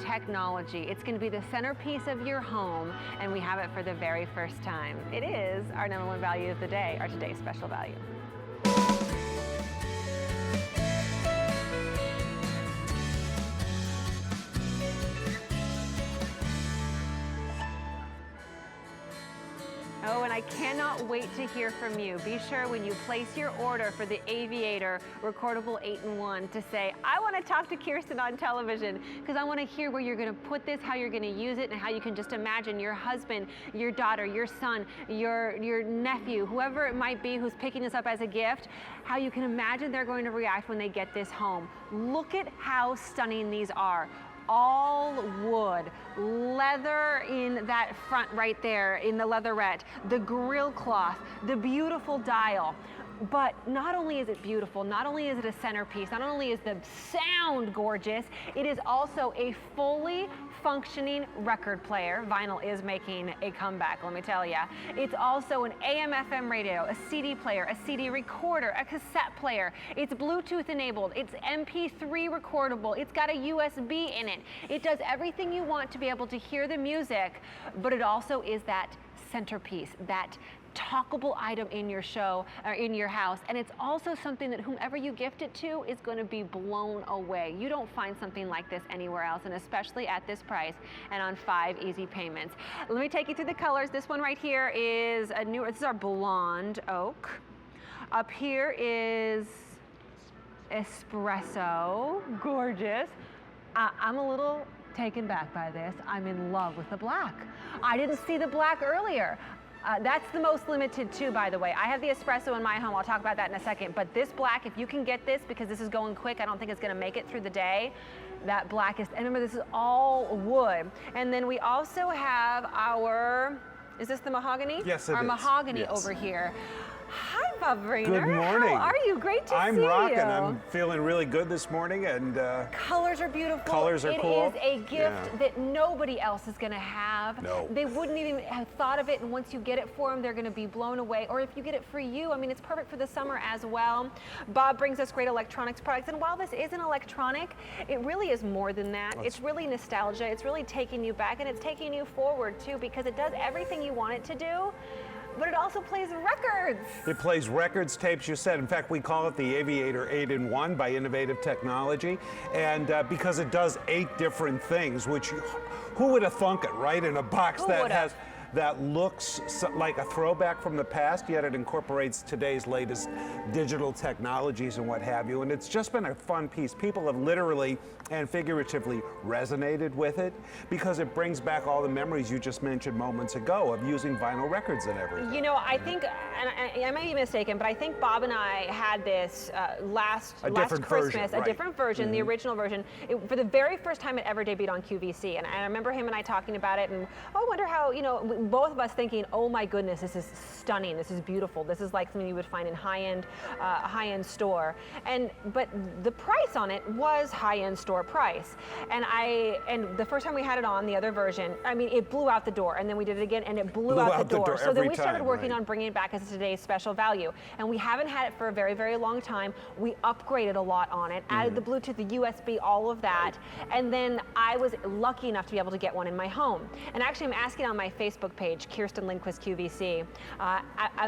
technology. It's going to be the centerpiece of your home, and we have it for the very first time. It is our #1 value of the day, our today's special value. Oh, and I cannot wait to hear from you. Be sure when you place your order for the Aviator Recordable 8-in-1 to say, I want to talk to Kerstin on television, because I want to hear where you're going to put this, how you're going to use it, and how you can just imagine your husband, your daughter, your son, your nephew, whoever it might be who's picking this up as a gift, how you can imagine they're going to react when they get this home. Look at how stunning these are. All wood, leather in that front right there, in the leatherette, the grill cloth, the beautiful dial. But not only is it beautiful, not only is it a centerpiece, not only is the sound gorgeous, it is also a fully functioning record player. Vinyl is making a comeback, let me tell you. It's also an AM/FM radio, a CD player, a CD recorder, a cassette player. It's Bluetooth enabled, it's MP3 recordable, it's got a USB in it. It does everything you want to be able to hear the music, but it also is that centerpiece, that talkable item in your show or in your house, and it's also something that whomever you gift it to is going to be blown away. You don't find something like this anywhere else, and especially at this price and on 5 easy payments. Let me take you through the colors. This one right here is a new, this is our blonde oak. Up here is espresso, gorgeous. I'm a little taken back by this. I'm in love with the black. I didn't see the black earlier. That's the most limited too, by the way. I have the espresso in my home. I'll talk about that in a second. But this black, if you can get this, because this is going quick, I don't think it's going to make it through the day. That black is, and remember, this is all wood. And then we also have our, is this the mahogany? Yes, it is. Our mahogany Yes. over here. Hi, Bob Rainer. Good morning. How are you? Great to see you. I'm rocking. I'm feeling really good this morning, and colors are beautiful. Colors are cool. It is a gift that nobody else is going to have. No. They wouldn't even have thought of it, and once you get it for them, they're going to be blown away. Or if you get it for you, I mean, it's perfect for the summer as well. Bob brings us great electronics products, and while this is an electronic, it really is more than that. It's really nostalgia. It's really taking you back, and it's taking you forward too, because it does everything you want it to do. But it also plays records. it plays records, tapes, you said. In fact, we call it the Aviator 8-in-1 by Innovative Technology. And because it does 8 different things, which who would have thunk it, right? In a box that looks like a throwback from the past, yet it incorporates today's latest digital technologies and what have you. And it's just been a fun piece. People have literally and figuratively resonated with it because it brings back all the memories you just mentioned moments ago of using vinyl records and everything. You know, I think, and I might be mistaken, but I think Bob and I had this last Christmas, a different version, the original version, for the very first time it ever debuted on QVC. And I remember him and I talking about it, and I wonder how, you know, both of us thinking, oh my goodness, this is stunning, this is beautiful, this is like something you would find in high-end store. But the price on it was high-end store price. And the first time we had it on, the other version, I mean, it blew out the door, and then we did it again, and it blew out the door. So then we started working on bringing it back as today's special value. And we haven't had it for a very, very long time. We upgraded a lot on it, added the Bluetooth, the USB, all of that. And then I was lucky enough to be able to get one in my home. And actually, I'm asking on my Facebook page, Kerstin Lindquist QVC.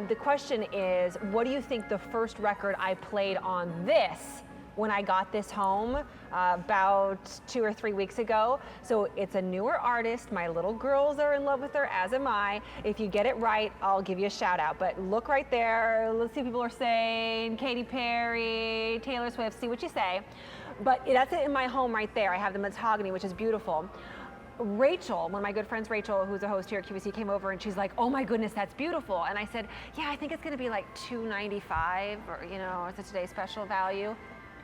The question is, what do you think the first record I played on this when I got this home about 2 or 3 weeks ago? So it's a newer artist. My little girls are in love with her, as am I. If you get it right, I'll give you a shout out. But look right there. Let's see what people are saying. Katy Perry, Taylor Swift, see what you say. But that's it in my home right there. I have the mahogany, which is beautiful. Rachel, one of my good friends, Rachel, who's a host here at QVC, came over and she's like, oh my goodness, that's beautiful. And I said, yeah, I think it's gonna be like $295, or, you know, it's a today's special value.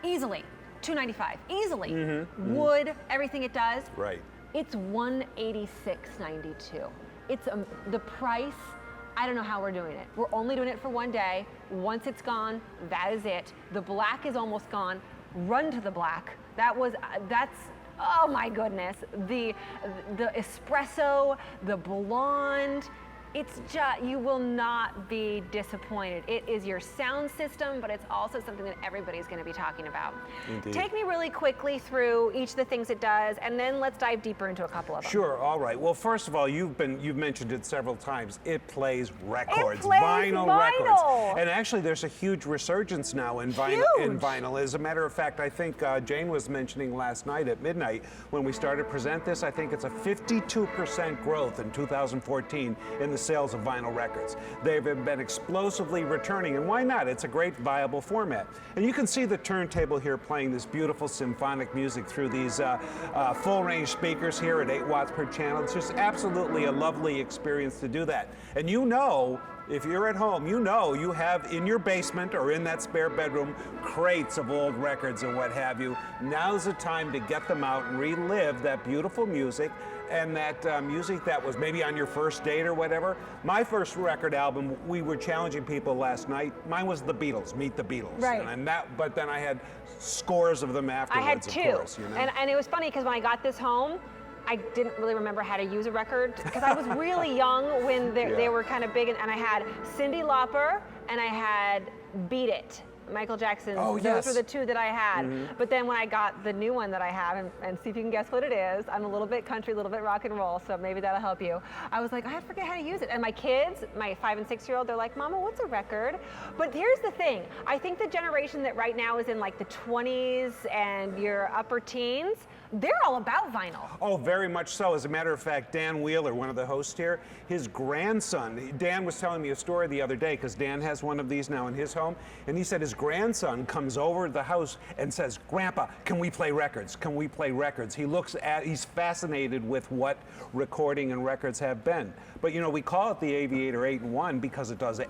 Easily, $295, easily. Wood, everything it does. Right. It's $186.92. It's the price. I don't know how we're doing it. We're only doing it for one day. Once it's gone, that is it. The black is almost gone. Run to the black. That's, oh my goodness. The espresso, the blonde, It's just, you will not be disappointed. It is your sound system, but it's also something that everybody's going to be talking about. Indeed. Take me really quickly through each of the things it does, and then let's dive deeper into a couple of them. Sure, all right. Well, first of all, you've mentioned it several times. It plays records, It plays vinyl records. And actually, there's a huge resurgence now in vinyl. As a matter of fact, I think Jane was mentioning last night at midnight when we started to present this, I think it's a 52% growth in 2014 in the sales of vinyl records. They've been explosively returning, and why not? It's a great viable format. And you can see the turntable here playing this beautiful symphonic music through these full-range speakers here at 8 watts per channel. It's just absolutely a lovely experience to do that. And you know, if you're at home, you know you have in your basement or in that spare bedroom crates of old records and what have you. Now's the time to get them out and relive that beautiful music and that music that was maybe on your first date or whatever. My first record album, we were challenging people last night. Mine was the Beatles, Meet the Beatles. Right. But then I had scores of them afterwards, I had two. Of course, you know? And it was funny because when I got this home, I didn't really remember how to use a record because I was really young when they were kind of big, and I had Cyndi Lauper and I had Beat It, Michael Jackson's. Oh, yes. Those were the two that I had. But then when I got the new one that I have, and see if you can guess what it is, I'm a little bit country, a little bit rock and roll, so maybe that'll help you. I was like, I forget how to use it. And my kids, my 5 and 6 year old, they're like, Mama, what's a record? But here's the thing. I think the generation that right now is in like the 20s and your upper teens, they're all about vinyl. Oh, very much so. As a matter of fact, Dan Wheeler, one of the hosts here, his grandson, Dan was telling me a story the other day because Dan has one of these now in his home, and he said his grandson comes over to the house and says, Grandpa, can we play records? Can we play records? He's fascinated with what recording and records have been. But you know, we call it the Aviator 8-in-1 because it does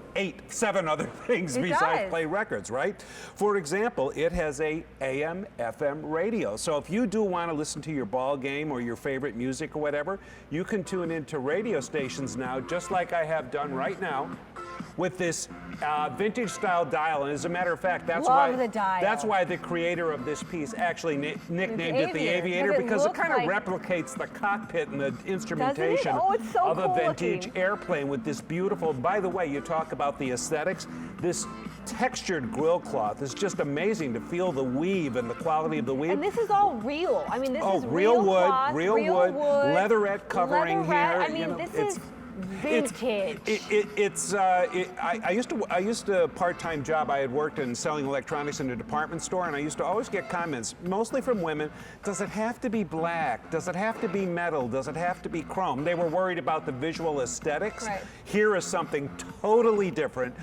7 other things besides play records, right? For example, it has a AM/FM radio. So if you do want to listen to your ball game or your favorite music or whatever, you can tune into radio stations now, just like I have done right now, with this vintage style dial. And as a matter of fact, that's why the creator of this piece actually nicknamed it the Aviator, because it kind of replicates the cockpit and the instrumentation of a vintage airplane with this beautiful, by the way, you talk about the aesthetics, this textured grill cloth is just amazing to feel the weave and the quality of the weave. And this is all real. I mean, this is real wood, cloth, real wood, leatherette covering here. I mean, this is vintage. I used to part-time job. I had worked in selling electronics in a department store, and I used to always get comments, mostly from women. Does it have to be black? Does it have to be metal? Does it have to be chrome? They were worried about the visual aesthetics. Right. Here is something totally different.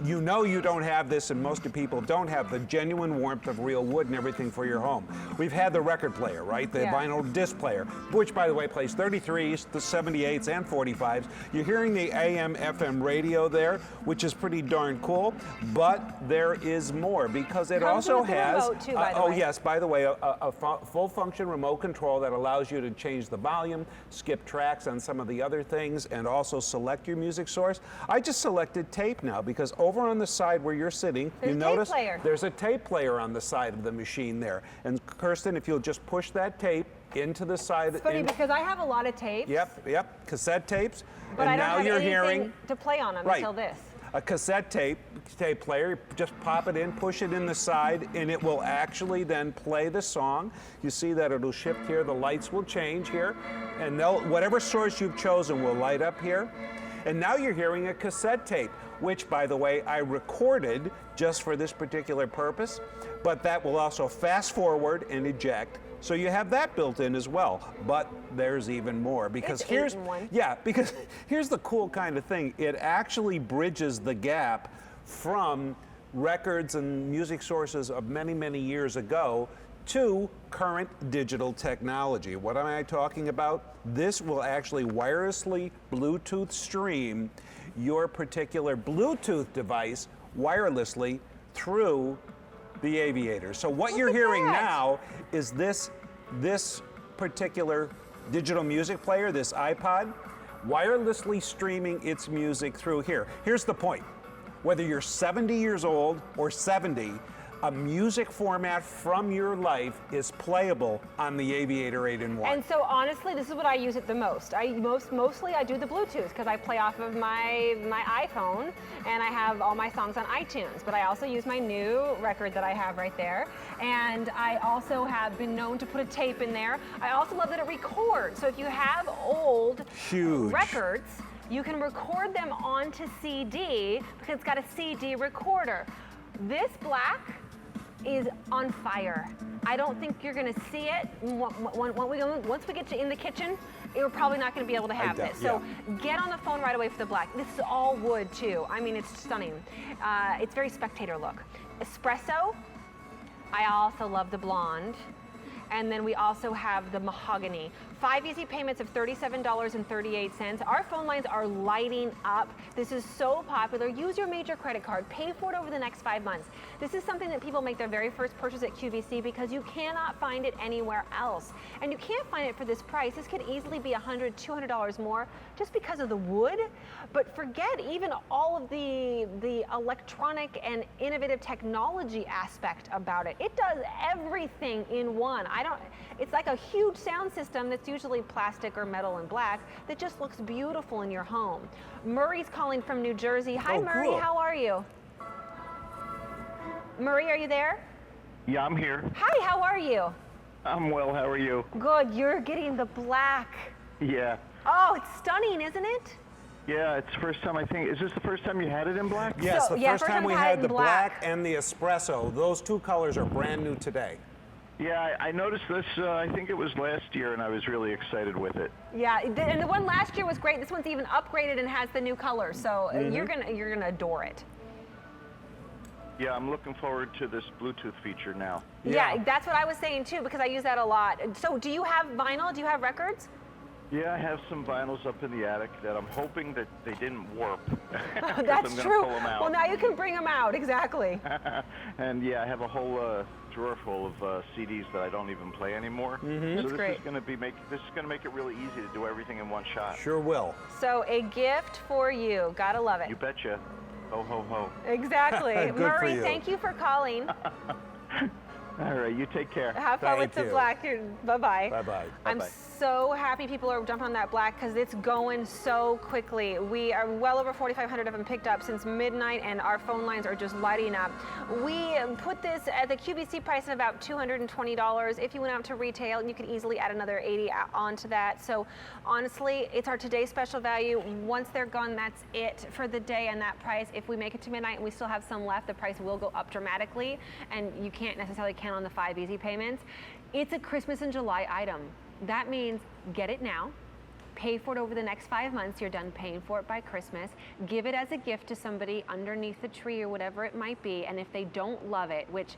You know you don't have this, and most people don't have the genuine warmth of real wood and everything for your home. We've had the record player, right? The vinyl disc player, which, by the way, plays 33s, the 78s, and 45s. You're hearing the AM/FM radio there, which is pretty darn cool, but there is more because it also has, remote too, by the way. Yes, by the way, a full function remote control that allows you to change the volume, skip tracks on some of the other things, and also select your music source. I just selected tape now because over on the side where you're sitting, you notice there's a tape player on the side of the machine there. And Kerstin, if you'll just push that tape into the side. It's funny because I have a lot of tapes. Yep, cassette tapes. But and I don't now have you're anything hearing to play on them until this. A cassette tape player, just pop it in, push it in the side, and it will actually then play the song. You see that it'll shift here, the lights will change here, and whatever source you've chosen will light up here. And now you're hearing a cassette tape, which, by the way, I recorded just for this particular purpose, but that will also fast forward and eject. So you have that built in as well, but there's even more because here's the cool kind of thing. It actually bridges the gap from records and music sources of many, many years ago to current digital technology. What am I talking about? This will actually wirelessly Bluetooth stream your particular Bluetooth device wirelessly through the Aviator. So what you're hearing now is this particular digital music player, this iPod, wirelessly streaming its music through here. Here's the point. Whether you're 70 years old or 70, a music format from your life is playable on the Aviator 8-in-1. And so honestly, this is what I use it the most. Mostly I do the Bluetooth because I play off of my iPhone and I have all my songs on iTunes. But I also use my new record that I have right there. And I also have been known to put a tape in there. I also love that it records. So if you have old records, you can record them onto CD because it's got a CD recorder. This black is on fire. I don't think you're gonna see it. Once we get you in the kitchen, you're probably not gonna be able to have this. So get on the phone right away for the black. This is all wood too. I mean, it's stunning. It's very Spectator look. Espresso, I also love the blonde. And then we also have the mahogany. 5 easy payments of $37.38. Our phone lines are lighting up. This is so popular. Use your major credit card. Pay for it over the next 5 months. This is something that people make their very first purchase at QVC because you cannot find it anywhere else. And you can't find it for this price. This could easily be $100, $200 more just because of the wood. But forget even all of the electronic and innovative technology aspect about it. It does everything in one. It's like a huge sound system that's usually plastic or metal and black that just looks beautiful in your home. Murray's calling from New Jersey. Hi, Murray, cool. How are you? Murray, are you there? Yeah, I'm here. Hi, how are you? I'm well, how are you? Good, you're getting the black. Yeah. Oh, it's stunning, isn't it? Yeah, it's the first time, I think. Is this the first time you had it in black? Yes, the first time we had the black and the espresso. Those two colors are brand new today. Yeah, I noticed this, I think it was last year, and I was really excited with it. Yeah, and the one last year was great. This one's even upgraded and has the new color, so you're gonna adore it. Yeah, I'm looking forward to this Bluetooth feature now. Yeah, that's what I was saying too, because I use that a lot. So do you have vinyl? Do you have records? Yeah, I have some vinyls up in the attic that I'm hoping that they didn't warp. That's I'm true. Pull them out. Well, now you can bring them out, exactly. And yeah, I have a whole drawer full of CDs that I don't even play anymore. So That's great. Is going to make it really easy to do everything in one shot. Sure will. So a gift for you. Gotta love it. You betcha. Ho, ho, ho. Exactly. Murray, you. thank you for calling. All right, you take care. Have fun with the black. Bye-bye. Bye-bye. I'm so happy people are jumping on that black because it's going so quickly. We are well over 4,500 of them picked up since midnight, and our phone lines are just lighting up. We put this at the QVC price of about $220. If you went out to retail, you could easily add another $80 onto that. So honestly, it's our today's special value. Once they're gone, that's it for the day and that price. If we make it to midnight and we still have some left, the price will go up dramatically, and you can't necessarily count on the 5 easy payments. It's a Christmas in July item. That means get it now, pay for it over the next 5 months. You're done paying for it by Christmas. Give it as a gift to somebody underneath the tree or whatever it might be. And if they don't love it, which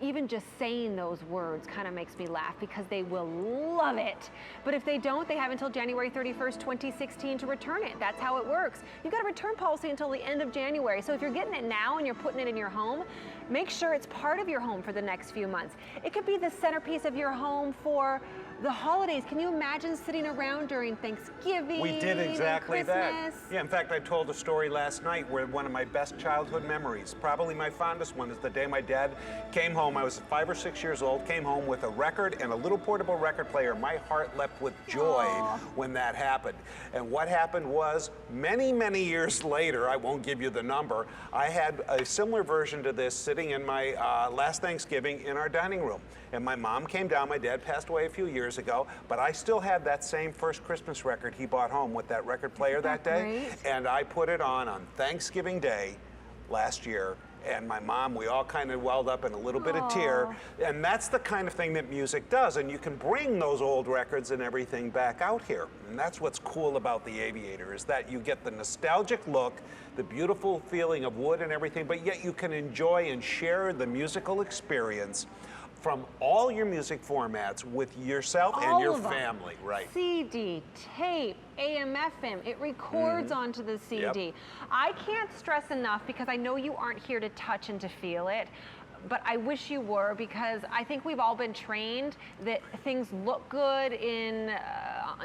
even just saying those words kind of makes me laugh because they will love it. But if they don't, they have until January 31st, 2016 to return it. That's how it works. You've got a return policy until the end of January. So if you're getting it now and you're putting it in your home, make sure it's part of your home for the next few months. It could be the centerpiece of your home for the holidays. Can you imagine sitting around during Thanksgiving? We did exactly that. Christmas? Yeah, in fact, I told a story last night where one of my best childhood memories, probably my fondest one, is the day my dad came home. I was 5 or 6 years old, came home with a record and a little portable record player. My heart leapt with joy when that happened. And what happened was, many, many years later, I won't give you the number, I had a similar version to this sitting in my last Thanksgiving in our dining room. And my mom came down. My dad passed away a few years ago, but I still have that same first Christmas record he bought home with that record player that day. Great? And I put it on Thanksgiving Day last year. And my mom, we all kind of welled up in a little bit of tear. And that's the kind of thing that music does. And you can bring those old records and everything back out here. And that's what's cool about the Aviator, is that you get the nostalgic look, the beautiful feeling of wood and everything, but yet you can enjoy and share the musical experience from all your music formats with yourself and your family, right? CD, tape, AM, FM, it records onto the CD. Yep. I can't stress enough, because I know you aren't here to touch and to feel it, but I wish you were, because I think we've all been trained that things look good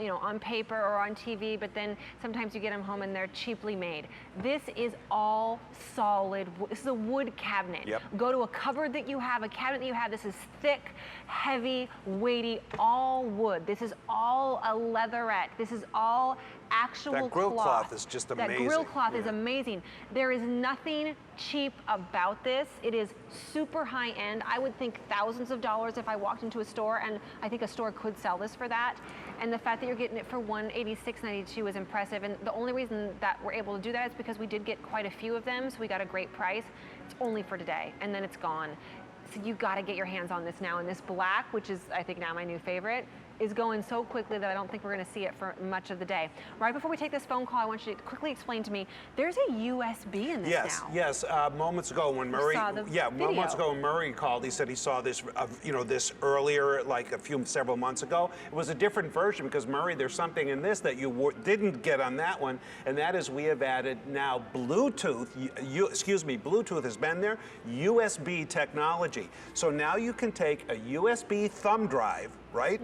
you know, on paper or on TV, but then sometimes you get them home and they're cheaply made. This is all solid. This is a wood cabinet. Yep. Go to a cupboard that you have, a cabinet that you have. This is thick, heavy, weighty, all wood. This is all a leatherette. This is all actual that grill cloth. cloth is just amazing. That grill cloth is amazing. There is nothing cheap about this. It is super high end. I would think thousands of dollars if I walked into a store, and I think a store could sell this for that. And the fact that you're getting it for $186.92 is impressive. And the only reason that we're able to do that is because we did get quite a few of them, so we got a great price. It's only for today, and then it's gone. So you got to get your hands on this now. And this black, which is I think now my new favorite, is going so quickly that I don't think we're going to see it for much of the day. Right before we take this phone call, I want you to quickly explain to me, there's a USB in this now. Yes, moments ago when Murray, moments ago when Murray called, he said he saw this, you know, this earlier, like several months ago. It was a different version because Murray, there's something in this that you didn't get on that one, and that is we have added now Bluetooth. Bluetooth has been there. USB technology. So now you can take a USB thumb drive, right?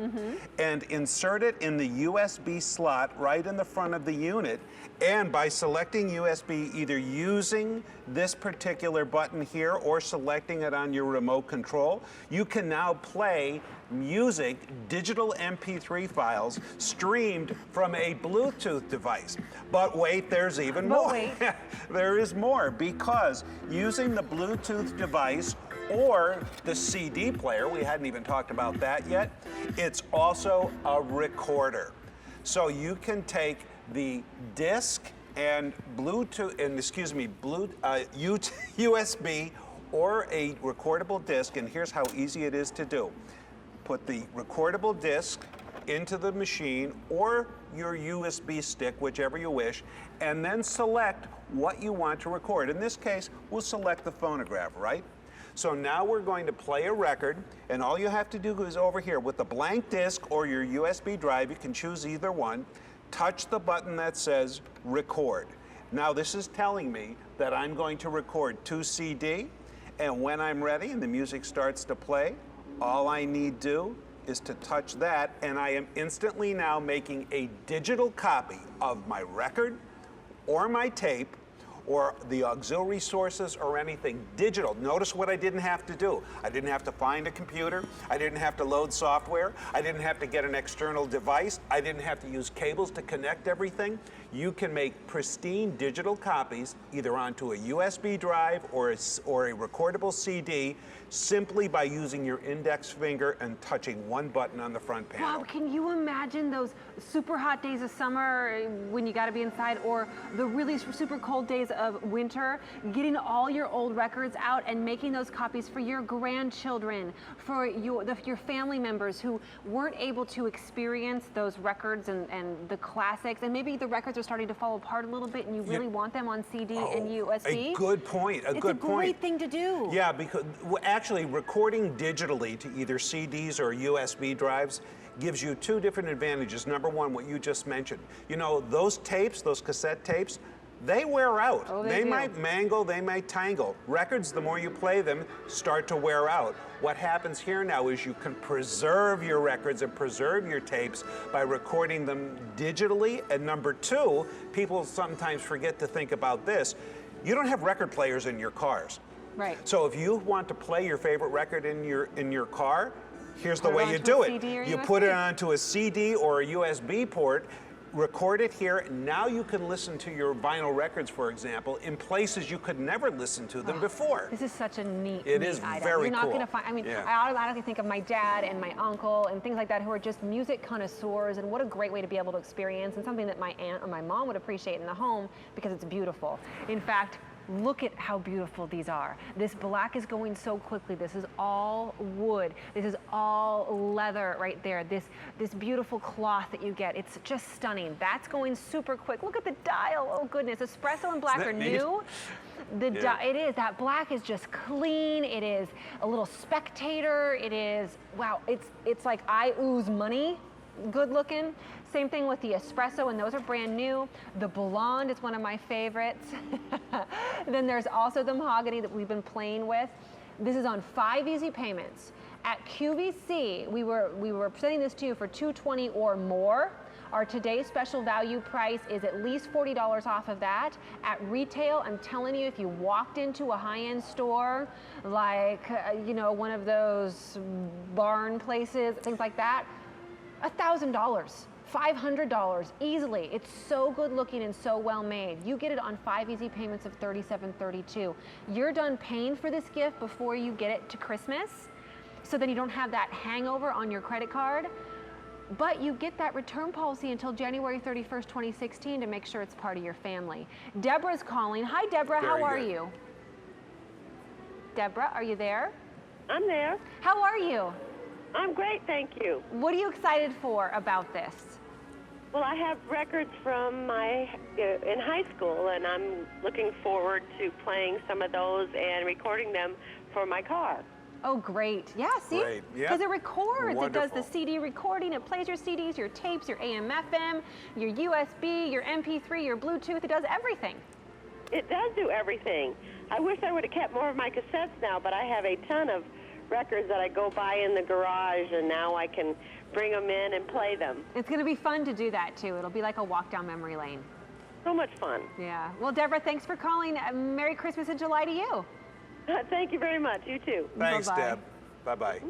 And insert it in the USB slot right in the front of the unit. And by selecting USB, either using this particular button here or selecting it on your remote control, you can now play music, digital MP3 files streamed from a Bluetooth device. But wait, there's even more. There is more, because using the Bluetooth device or the CD player, we hadn't even talked about that yet, it's also a recorder. So you can take the disc and Bluetooth, and USB or a recordable disc, and here's how easy it is to do. Put the recordable disc into the machine or your USB stick, whichever you wish, and then select what you want to record. In this case, we'll select the phonograph, right? So now we're going to play a record, and all you have to do is over here with the blank disc or your USB drive, you can choose either one, touch the button that says record. Now this is telling me that I'm going to record to CD, and when I'm ready and the music starts to play, all I need do is to touch that, and I am instantly now making a digital copy of my record or my tape or the auxiliary sources or anything digital. Notice what I didn't have to do. I didn't have to find a computer. I didn't have to load software. I didn't have to get an external device. I didn't have to use cables to connect everything. You can make pristine digital copies either onto a USB drive or a recordable CD simply by using your index finger and touching one button on the front panel. Wow, can you imagine those super hot days of summer when you got to be inside, or the really super cold days of winter, getting all your old records out and making those copies for your grandchildren, for your family members who weren't able to experience those records and the classics, and maybe the records are starting to fall apart a little bit and you really want them on CD and USB? A good point, It's a great thing to do. Yeah, because actually recording digitally to either CDs or USB drives gives you two different advantages. Number one, what you just mentioned. You know, those tapes, those cassette tapes, they wear out. Oh, they might mangle, they might tangle. Records, the more you play them, start to wear out. What happens here now is you can preserve your records and preserve your tapes by recording them digitally. And number two, people sometimes forget to think about this. You don't have record players in your cars. Right. So if you want to play your favorite record in your car, here's the way you do it. You put it onto a CD or a USB port, record it here. Now you can listen to your vinyl records, for example, in places you could never listen to them before. This is such a neat item. Very You're not cool. going to find, I mean, I automatically think of my dad and my uncle and things like that who are just music connoisseurs, and what a great way to be able to experience, and something that my aunt or my mom would appreciate in the home because it's beautiful. In fact, look at how beautiful these are. This black is going so quickly. This is all wood. This is all leather right there. This beautiful cloth that you get, it's just stunning. That's going super quick. Look at the dial. Oh goodness, espresso and black are new. It is. That black is just clean. It is a little spectator. It is, wow, it's like I ooze money. Good looking. Same thing with the espresso, and those are brand new. The blonde is one of my favorites. Then there's also the mahogany that we've been playing with. This is on 5 easy payments. At QVC, we were presenting this to you for $220 or more. Our today's special value price is at least $40 off of that. At retail, I'm telling you, if you walked into a high-end store, like, you know, one of those barn places, things like that, $1,000. $500 easily. It's so good looking and so well made. You get it on 5 easy payments of $37.32. You're done paying for this gift before you get it to Christmas, so then you don't have that hangover on your credit card. But you get that return policy until January 31st, 2016 to make sure it's part of your family. Deborah's calling. Hi, Deborah. How are you? Deborah, are you there? I'm there. How are you? I'm great, thank you. What are you excited for about this? Well, I have records from my in high school, and I'm looking forward to playing some of those and recording them for my car. Oh, great. Yeah, see? Great. Yep. Because it records. Wonderful. It does the CD recording. It plays your CDs, your tapes, your AM, FM, your USB, your MP3, your Bluetooth. It does everything. It does do everything. I wish I would have kept more of my cassettes now, but I have a ton of records that I go by in the garage, and now I can bring them in and play them. It's going to be fun to do that, too. It'll be like a walk down memory lane. So much fun. Yeah. Well, Deborah, thanks for calling. Merry Christmas in July to you. Thank you very much. You too. Thanks, Bye-bye. Deb. Bye-bye.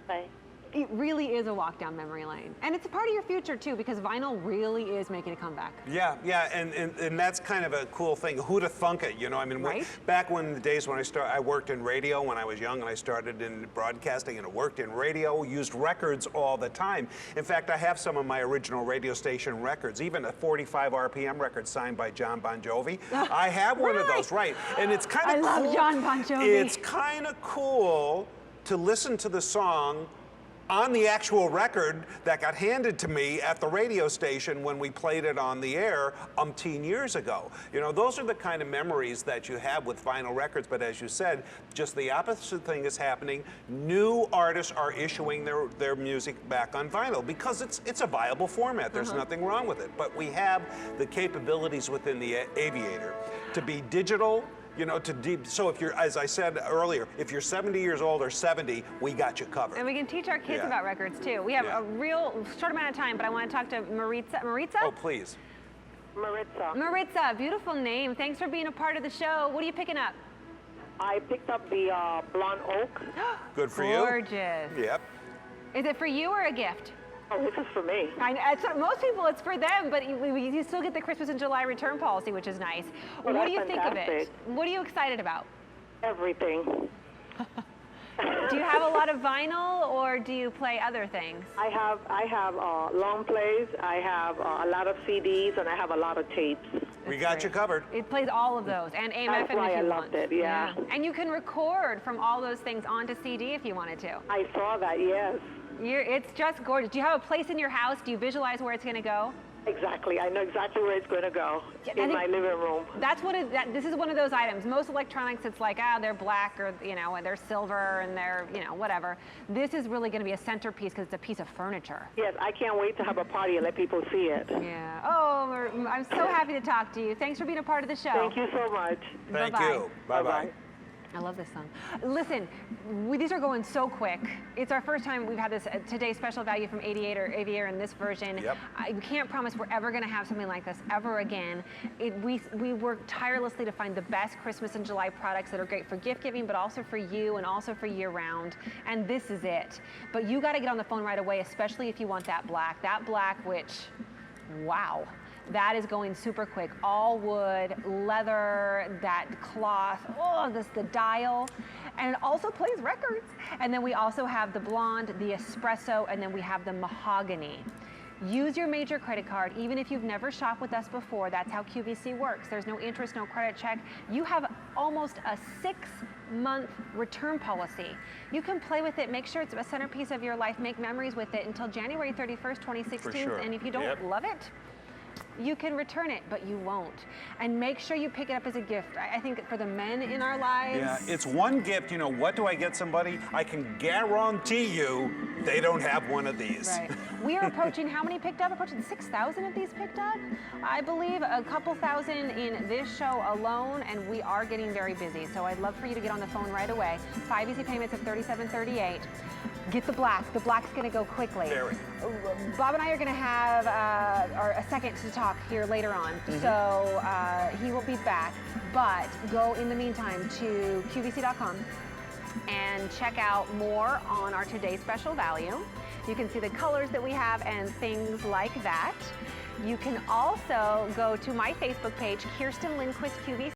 Bye. It really is a walk down memory lane. And it's a part of your future, too, because vinyl really is making a comeback. Yeah, yeah, and that's kind of a cool thing. Who'd have thunk it, you know? I mean, Right? back when the days when I worked in radio when I was young, and I started in broadcasting, and I worked in radio, used records all the time. In fact, I have some of my original radio station records, even a 45 RPM record signed by John Bon Jovi. I have one of those, right? And it's kind of cool. I love John Bon Jovi. It's kind of cool to listen to the song on the actual record that got handed to me at the radio station when we played it on the air umpteen years ago. You know, those are the kind of memories that you have with vinyl records, but as you said, just the opposite thing is happening. New artists are issuing their music back on vinyl because it's a viable format. There's nothing wrong with it, but we have the capabilities within the Aviator to be digital. You know, so if you're, as I said earlier, if you're 70 years old or 70, we got you covered. And we can teach our kids Yeah. about records, too. We have Yeah. a real short amount of time, but I want to talk to Maritza. Maritza? Oh, please. Maritza. Maritza, beautiful name. Thanks for being a part of the show. What are you picking up? I picked up the Blonde Oak. Good for you. Gorgeous. Yep. Is it for you or a gift? Oh, this is for me. Most people, it's for them, but you still get the Christmas in July return policy, which is nice. Oh, What do you that's think of it? fantastic. What are you excited about? Everything. Do you have a lot of vinyl, or do you play other things? I have long plays, I have a lot of CDs, and I have a lot of tapes. We got you covered. It plays all of those, and AM, That's FM why if I you loved want. it, yeah. And you can record from all those things onto CD if you wanted to. I saw that, yes. It's just gorgeous. Do you have a place in your house? Do you visualize where it's going to go? Exactly. I know exactly where it's going to go, Yeah, in my living room. That's what this is one of those items. Most electronics, it's like, they're black, or, you know, and they're silver, and they're, you know, whatever. This is really going to be a centerpiece because it's a piece of furniture. Yes, I can't wait to have a party and let people see it. Yeah. Oh, I'm so happy to talk to you. Thanks for being a part of the show. Thank you so much. Thank Bye-bye. you. Bye-bye. Bye-bye. I love this song. Listen, these are going so quick. It's our first time we've had this today's special value from Aviator in this version. Yep. I can't promise we're ever going to have something like this ever again. We work tirelessly to find the best Christmas in July products that are great for gift giving, but also for you and also for year round. And this is it. But you got to get on the phone right away, especially if you want that black. That black, which, wow. That is going super quick. All wood, leather, that cloth, the dial. And it also plays records. And then we also have the blonde, the espresso, and then we have the mahogany. Use your major credit card, even if you've never shopped with us before. That's how QVC works. There's no interest, no credit check. You have almost a 6-month return policy. You can play with it, make sure it's a centerpiece of your life, make memories with it until January 31st, 2016. For sure. And if you don't Yep. love it, you can return it, but you won't. And make sure you pick it up as a gift. I think for the men in our lives. Yeah, it's one gift. You know, what do I get somebody? I can guarantee you they don't have one of these. Right. We are approaching, how many picked up? Approaching 6,000 of these picked up. I believe a couple thousand in this show alone, and we are getting very busy. So I'd love for you to get on the phone right away. 5 easy payments of $37.38. Get the black. The black's going to go quickly. Very. Bob and I are going to have a second to talk here later on. So he will be back. But go in the meantime to QVC.com and check out more on our today's special value. You can see the colors that we have and things like that. You can also go to my Facebook page, Kerstin Lindquist QVC.